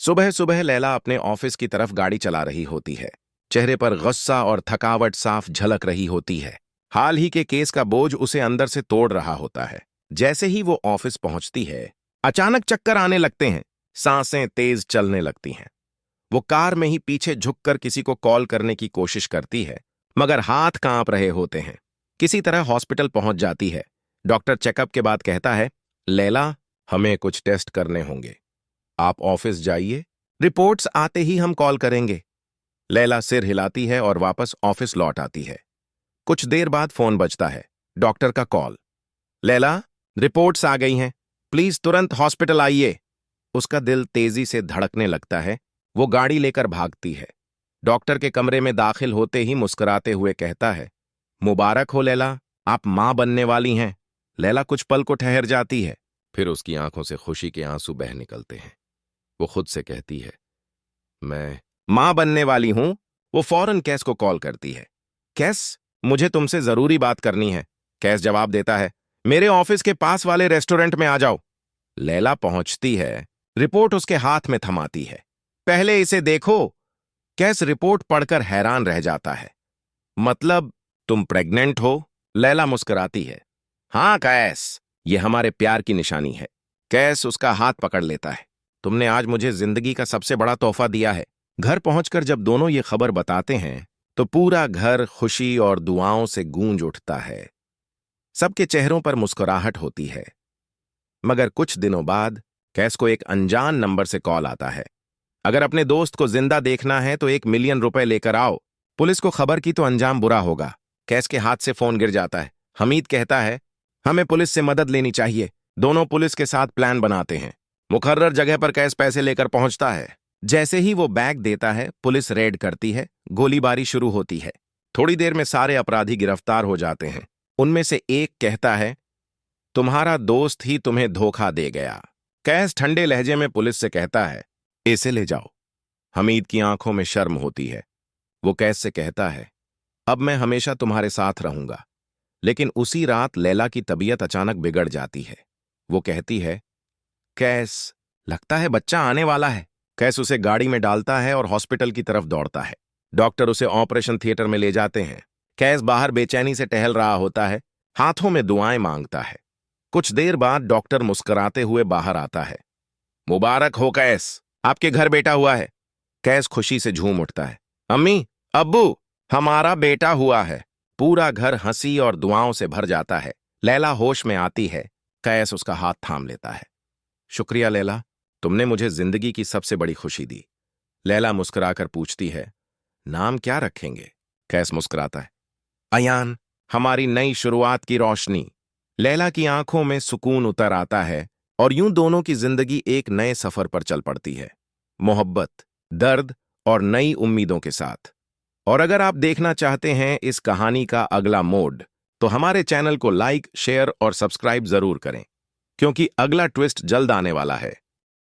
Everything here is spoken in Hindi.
सुबह सुबह लैला अपने ऑफिस की तरफ गाड़ी चला रही होती है। चेहरे पर गुस्सा और थकावट साफ झलक रही होती है। हाल ही के केस का बोझ उसे अंदर से तोड़ रहा होता है। जैसे ही वो ऑफिस पहुंचती है, अचानक चक्कर आने लगते हैं, सांसें तेज चलने लगती हैं। वो कार में ही पीछे झुककर किसी को कॉल करने की कोशिश करती है, मगर हाथ कांप रहे होते हैं। किसी तरह हॉस्पिटल पहुंच जाती है। डॉक्टर चेकअप के बाद कहता है, लैला, हमें कुछ टेस्ट करने होंगे। आप ऑफिस जाइए, रिपोर्ट्स आते ही हम कॉल करेंगे। लैला सिर हिलाती है और वापस ऑफिस लौट आती है। कुछ देर बाद फोन बजता है। डॉक्टर का कॉल। लैला, रिपोर्ट्स आ गई हैं, प्लीज तुरंत हॉस्पिटल आइए। उसका दिल तेजी से धड़कने लगता है। वो गाड़ी लेकर भागती है। डॉक्टर के कमरे में दाखिल होते ही मुस्कुराते हुए कहता है, मुबारक हो लैला, आप मां बनने वाली हैं। लैला कुछ पल को ठहर जाती है, फिर उसकी आंखों से खुशी के आंसू बह निकलते हैं। वो खुद से कहती है, मैं मां बनने वाली हूं। वो फौरन कैस को कॉल करती है। कैस, मुझे तुमसे जरूरी बात करनी है। कैस जवाब देता है, मेरे ऑफिस के पास वाले रेस्टोरेंट में आ जाओ। लैला पहुंचती है, रिपोर्ट उसके हाथ में थमाती है। पहले इसे देखो। कैस रिपोर्ट पढ़कर हैरान रह जाता है। मतलब तुम प्रेग्नेंट हो? लैला मुस्कुराती है। हाँ कैस, ये हमारे प्यार की निशानी है। कैस उसका हाथ पकड़ लेता है। तुमने आज मुझे जिंदगी का सबसे बड़ा तोहफा दिया है। घर पहुंचकर जब दोनों ये खबर बताते हैं तो पूरा घर खुशी और दुआओं से गूंज उठता है। सबके चेहरों पर मुस्कुराहट होती है। मगर कुछ दिनों बाद कैस को एक अनजान नंबर से कॉल आता है। अगर अपने दोस्त को जिंदा देखना है तो 1 मिलियन रुपए लेकर आओ। पुलिस को खबर की तो अंजाम बुरा होगा। कैस के हाथ से फोन गिर जाता है। हमीद कहता है, हमें पुलिस से मदद लेनी चाहिए। दोनों पुलिस के साथ प्लान बनाते हैं। मुकर्रर जगह पर कैस पैसे लेकर पहुंचता है। जैसे ही वो बैग देता है, पुलिस रेड करती है। गोलीबारी शुरू होती है। थोड़ी देर में सारे अपराधी गिरफ्तार हो जाते हैं। उनमें से एक कहता है, तुम्हारा दोस्त ही तुम्हें धोखा दे गया। कैस ठंडे लहजे में पुलिस से कहता है, इसे ले जाओ। हमीद की आंखों में शर्म होती है। वो कैस से कहता है, अब मैं हमेशा तुम्हारे साथ रहूंगा। लेकिन उसी रात लैला की तबीयत अचानक बिगड़ जाती है। वो कहती है, कैस, लगता है बच्चा आने वाला है। कैस उसे गाड़ी में डालता है और हॉस्पिटल की तरफ दौड़ता है। डॉक्टर उसे ऑपरेशन थिएटर में ले जाते हैं। कैस बाहर बेचैनी से टहल रहा होता है, हाथों में दुआएं मांगता है। कुछ देर बाद डॉक्टर मुस्कुराते हुए बाहर आता है। मुबारक हो कैस, आपके घर बेटा हुआ है। कैस खुशी से झूम उठता है। अम्मी, अब्बू, हमारा बेटा हुआ है। पूरा घर हंसी और दुआओं से भर जाता है। लैला होश में आती है। कैस उसका हाथ थाम लेता है। शुक्रिया लैला, तुमने मुझे जिंदगी की सबसे बड़ी खुशी दी। लैला मुस्कुराकर पूछती है, नाम क्या रखेंगे? कैस मुस्कुराता है, अयान, हमारी नई शुरुआत की रोशनी। लैला की आंखों में सुकून उतर आता है और यूं दोनों की जिंदगी एक नए सफर पर चल पड़ती है। मोहब्बत, दर्द और नई उम्मीदों के साथ। और अगर आप देखना चाहते हैं इस कहानी का अगला मोड, तो हमारे चैनल को लाइक, शेयर और सब्सक्राइब जरूर करें, क्योंकि अगला ट्विस्ट जल्द आने वाला है।